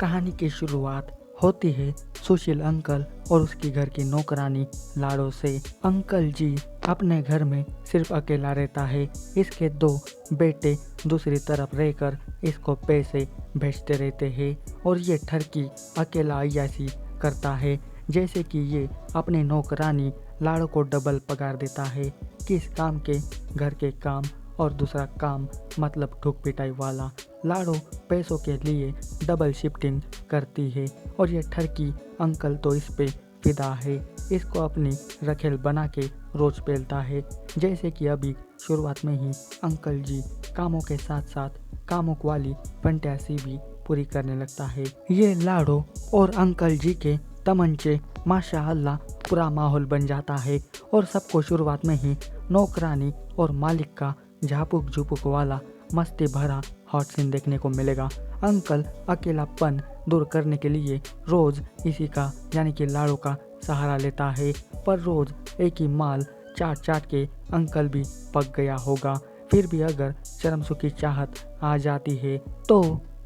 कहानी की शुरुआत होती है सुशील अंकल और उसकी घर की नौकरानी लाड़ो से। अंकल जी अपने घर में सिर्फ अकेला रहता है। इसके दो बेटे दूसरी तरफ रहकर इसको पैसे भेजते रहते हैं और ये ठरकी अकेला अय्याशी करता है, जैसे कि ये अपनी नौकरानी लाड़ो को डबल पगार देता है। किस काम के? घर के काम, और दूसरा काम मतलब ठुक पिटाई वाला। लाड़ो पैसों के लिए डबल शिफ्टिंग करती है और ये ठरकी अंकल तो इस पे फिदा है। इसको अपनी रखेल बना के रोज पेलता है। जैसे कि अभी शुरुआत में ही अंकल जी कामों के साथ साथ कामुक वाली फंटेसी भी पूरी करने लगता है। ये लाड़ो और अंकल जी के तमंचे माशाअल्लाह पूरा माहौल बन जाता है और सबको शुरुआत में ही नौकरानी और मालिक का झापुक झुपुक वाला मस्ती भरा हॉट सीन देखने को मिलेगा। अंकल अकेलापन दूर करने के लिए रोज इसी का यानी कि लाड़ो का सहारा लेता है, पर रोज एक ही माल चाट चाट के अंकल भी पक गया होगा। फिर भी अगर चरमसु की चाहत आ जाती है तो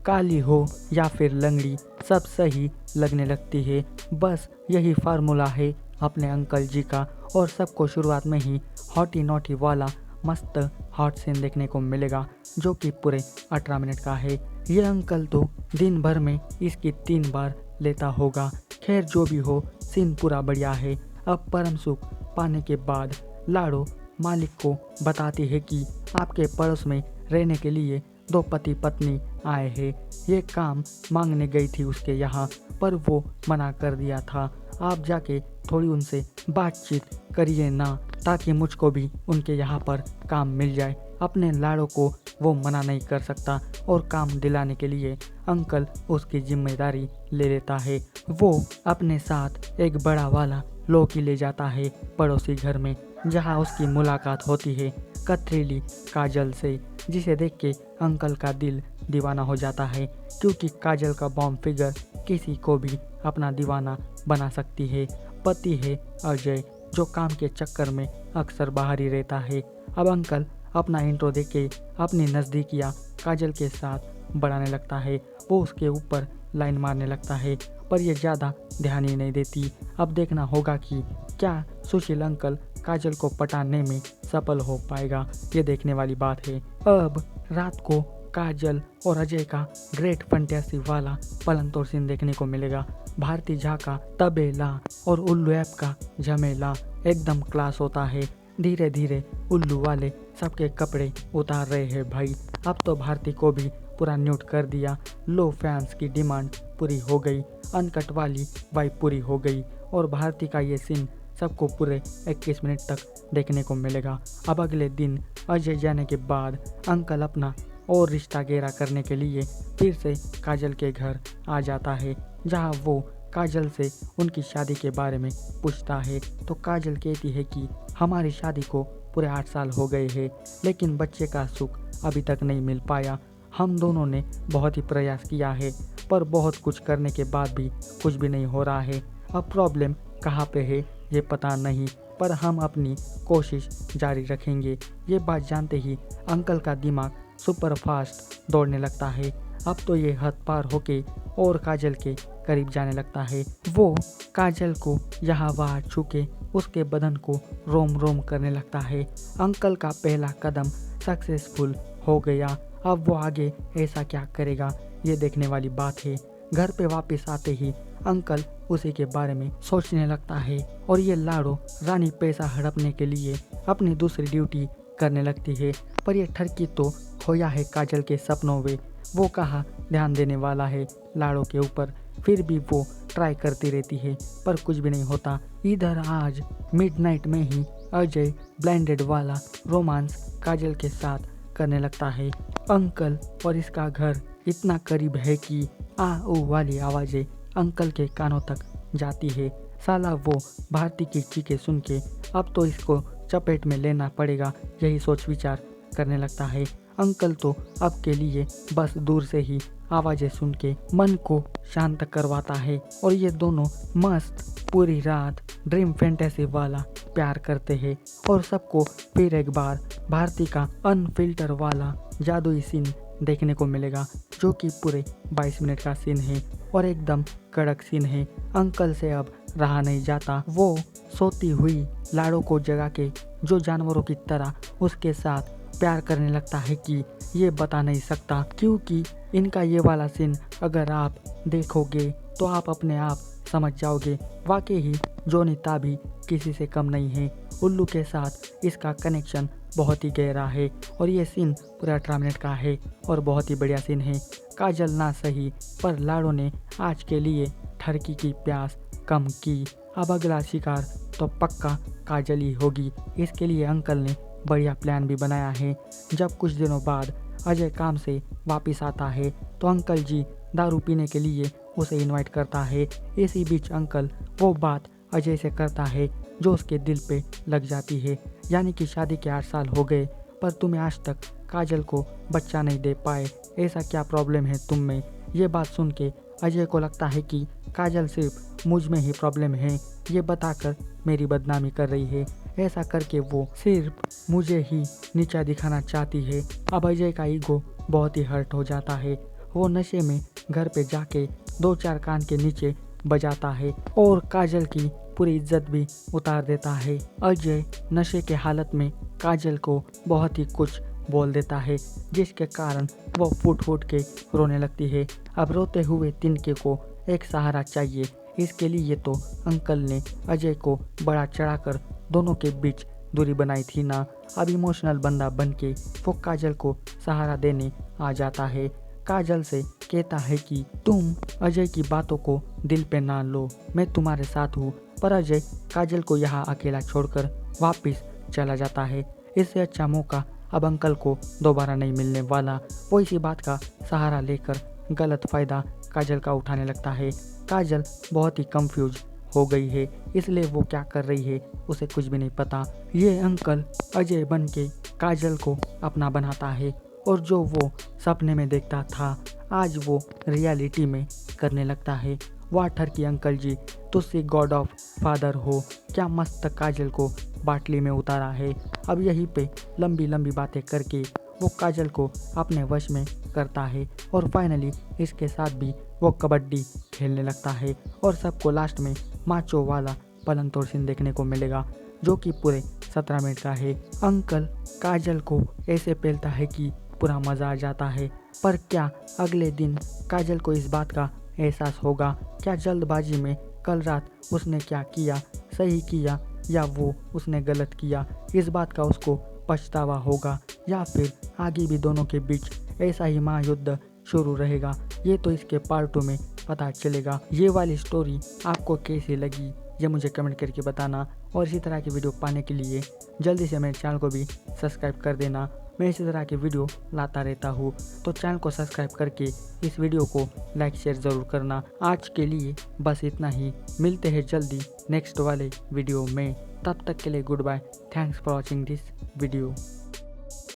काली हो या फिर लंगड़ी सब सही लगने लगती है। बस यही फार्मूला है अपने अंकल जी का और सबको शुरुआत में ही हॉटी नॉटी वाला मस्त हॉट सीन देखने को मिलेगा, जो कि पूरे 18 मिनट का है। ये अंकल तो दिन भर में इसकी 3 बार लेता होगा। खैर जो भी हो, सीन पूरा बढ़िया है। अब परम सुख पाने के बाद लाड़ो मालिक को बताती है कि आपके पड़ोस में रहने के लिए 2 पति पत्नी आए हैं। ये काम मांगने गई थी उसके यहाँ, पर वो मना कर दिया था। आप जाके थोड़ी उनसे बातचीत करिए ना, ताकि मुझको भी उनके यहाँ पर काम मिल जाए। अपने लाड़ो को वो मना नहीं कर सकता और काम दिलाने के लिए अंकल उसकी जिम्मेदारी ले लेता है। वो अपने साथ एक बड़ा वाला लौकी ले जाता है पड़ोसी घर में, जहाँ उसकी मुलाकात होती है कतरीली काजल से, जिसे देख के अंकल का दिल दीवाना हो जाता है, क्योंकि काजल का बॉम्ब फिगर किसी को भी अपना दीवाना बना सकती है। पति है अजय, जो काम के चक्कर में अक्सर बाहर ही रहता है। अब अंकल अपना इंट्रो देख के अपनी नज़दीकियाँ काजल के साथ बढ़ाने लगता है। वो उसके ऊपर लाइन मारने लगता है, पर यह ज़्यादा ध्यान ही नहीं देती। अब देखना होगा कि क्या सुशील अंकल काजल को पटाने में सफल हो पाएगा, ये देखने वाली बात है। अब रात को काजल और अजय का ग्रेट फंटेसी वाला पलंग तोड़ सीन देखने को मिलेगा। भारती झा का तबेला और उल्लू ऐप का झमेला एकदम क्लास होता है। धीरे धीरे उल्लू वाले सबके कपड़े उतार रहे हैं भाई। अब तो भारती को भी पूरा न्यूट कर दिया। लो फैंस की डिमांड पूरी हो गई, अनकट वाली वाइब पूरी हो गई और भारती का ये सीन सबको पूरे 21 मिनट तक देखने को मिलेगा। अब अगले दिन अजय जाने के बाद अंकल अपना और रिश्ता गहरा करने के लिए फिर से काजल के घर आ जाता है, जहां वो काजल से उनकी शादी के बारे में पूछता है। तो काजल कहती है कि हमारी शादी को पूरे 8 साल हो गए हैं, लेकिन बच्चे का सुख अभी तक नहीं मिल पाया। हम दोनों ने बहुत ही प्रयास किया है, पर बहुत कुछ करने के बाद भी कुछ भी नहीं हो रहा है। अब प्रॉब्लम कहाँ पे है ये पता नहीं, पर हम अपनी कोशिश जारी रखेंगे। ये बात जानते ही अंकल का दिमाग सुपर फास्ट दौड़ने लगता है। अब तो ये हद पार होके और काजल के करीब जाने लगता है। वो काजल को यहाँ वहाँ छू के उसके बदन को रोम रोम करने लगता है। अंकल का पहला कदम सक्सेसफुल हो गया। अब वो आगे ऐसा क्या करेगा, ये देखने वाली बात है। घर पे वापस आते ही अंकल उसी के बारे में सोचने लगता है और ये लाड़ो रानी पैसा हड़पने के लिए अपनी दूसरी ड्यूटी करने लगती है। पर ये ठरकी तो खोया है काजल के सपनों में। वो कहाँ ध्यान देने वाला है लाड़ो के ऊपर। फिर भी वो ट्राई करती रहती है, पर कुछ भी नहीं होता। इधर आज मिडनाइट में ही अजय ब्लाइंडेड वाला रोमांस काजल के साथ करने लगता है। अंकल और इसका घर इतना करीब है कि आ ओ वाली आवाज़ें अंकल के कानों तक जाती है। साला वो भारती की चीखें सुन के अब तो इसको चपेट में लेना पड़ेगा, यही सोच विचार करने लगता है। अंकल तो अब के लिए बस दूर से ही आवाज़ें सुन के मन को शांत करवाता है और ये दोनों मस्त पूरी रात ड्रीम फैंटेसी वाला प्यार करते हैं और सबको फिर एक बार भारती का अनफिल्टर वाला जादुई सीन देखने को मिलेगा, जो कि पूरे 22 मिनट का सीन है और एकदम कड़क सीन है। अंकल से अब रहा नहीं जाता, वो सोती हुई लाड़ो को जगा के जो जानवरों की तरह उसके साथ प्यार करने लगता है कि ये बता नहीं सकता, क्योंकि इनका ये वाला सीन अगर आप देखोगे तो आप अपने आप समझ जाओगे वाकई ही जॉनी ताबी किसी से कम नहीं है। उल्लू के साथ इसका कनेक्शन बहुत ही गहरा है और ये सीन पूरा 18 मिनट का है और बहुत ही बढ़िया सीन है। काजल ना सही पर लाड़ो ने आज के लिए ठरकी की प्यास कम की। अब अगला शिकार तो पक्का काजल ही होगी। इसके लिए अंकल ने बढ़िया प्लान भी बनाया है। जब कुछ दिनों बाद अजय काम से वापस आता है तो अंकल जी दारू पीने के लिए उसे इनवाइट करता है। इसी बीच अंकल वो बात अजय से करता है जो उसके दिल पे लग जाती है, यानी कि शादी के 8 साल हो गए पर तुम्हें आज तक काजल को बच्चा नहीं दे पाए, ऐसा क्या प्रॉब्लम है तुम में। ये बात सुन के अजय को लगता है कि काजल सिर्फ मुझ में ही प्रॉब्लम है, ये बताकर मेरी बदनामी कर रही है, ऐसा करके वो सिर्फ मुझे ही नीचा दिखाना चाहती है। अब अजय का ईगो बहुत ही हर्ट हो जाता है। वो नशे में घर पे जाके 2-4 कान के नीचे बजाता है और काजल की पूरी इज्जत भी उतार देता है। अजय नशे के हालत में काजल को बहुत ही कुछ बोल देता है, जिसके कारण वो फूट फूट के रोने लगती है। अब रोते हुए तिनके को एक सहारा चाहिए। इसके लिए तो अंकल ने अजय को बड़ा चढ़ाकर दोनों के बीच दूरी बनाई थी ना। अब इमोशनल बंदा बन के वो काजल को सहारा देने आ जाता है। काजल से कहता है कि तुम अजय की बातों को दिल पे ना लो, मैं तुम्हारे साथ हूँ। पर अजय काजल को यहाँ अकेला छोड़कर वापस चला जाता है। इससे अच्छा मौका अब अंकल को दोबारा नहीं मिलने वाला। वो इसी बात का सहारा लेकर गलत फायदा काजल का उठाने लगता है। काजल बहुत ही कंफ्यूज हो गई है, इसलिए वो क्या कर रही है उसे कुछ भी नहीं पता। ये अंकल अजय बन के काजल को अपना बनाता है और जो वो सपने में देखता था आज वो रियलिटी में करने लगता है। वाह ठरकी अंकल जी, तुझसे गॉड ऑफ फादर हो, क्या मस्त काजल को बाटली में उतारा है। अब यहीं पे लंबी लंबी बातें करके वो काजल को अपने वश में करता है और फाइनली इसके साथ भी वो कबड्डी खेलने लगता है और सबको लास्ट में माचो वाला पलंग तोड़ सीन देखने को मिलेगा, जो कि पूरे 17 मिनट का है। अंकल काजल को ऐसे पेलता है कि पूरा मज़ा आ जाता है। पर क्या अगले दिन काजल को इस बात का एहसास होगा? क्या जल्दबाजी में कल रात उसने क्या किया सही किया या वो उसने गलत किया, इस बात का उसको पछतावा होगा या फिर आगे भी दोनों के बीच ऐसा ही महायुद्ध शुरू रहेगा? ये तो इसके पार्ट 2 में पता चलेगा। ये वाली स्टोरी आपको कैसी लगी ये मुझे कमेंट करके बताना और इसी तरह की वीडियो पाने के लिए जल्दी से मेरे चैनल को भी सब्सक्राइब कर देना। मैं इसी तरह की वीडियो लाता रहता हूँ, तो चैनल को सब्सक्राइब करके इस वीडियो को लाइक शेयर ज़रूर करना। आज के लिए बस इतना ही, मिलते हैं जल्दी नेक्स्ट वाले वीडियो में। तब तक के लिए good bye, thanks for watching this video.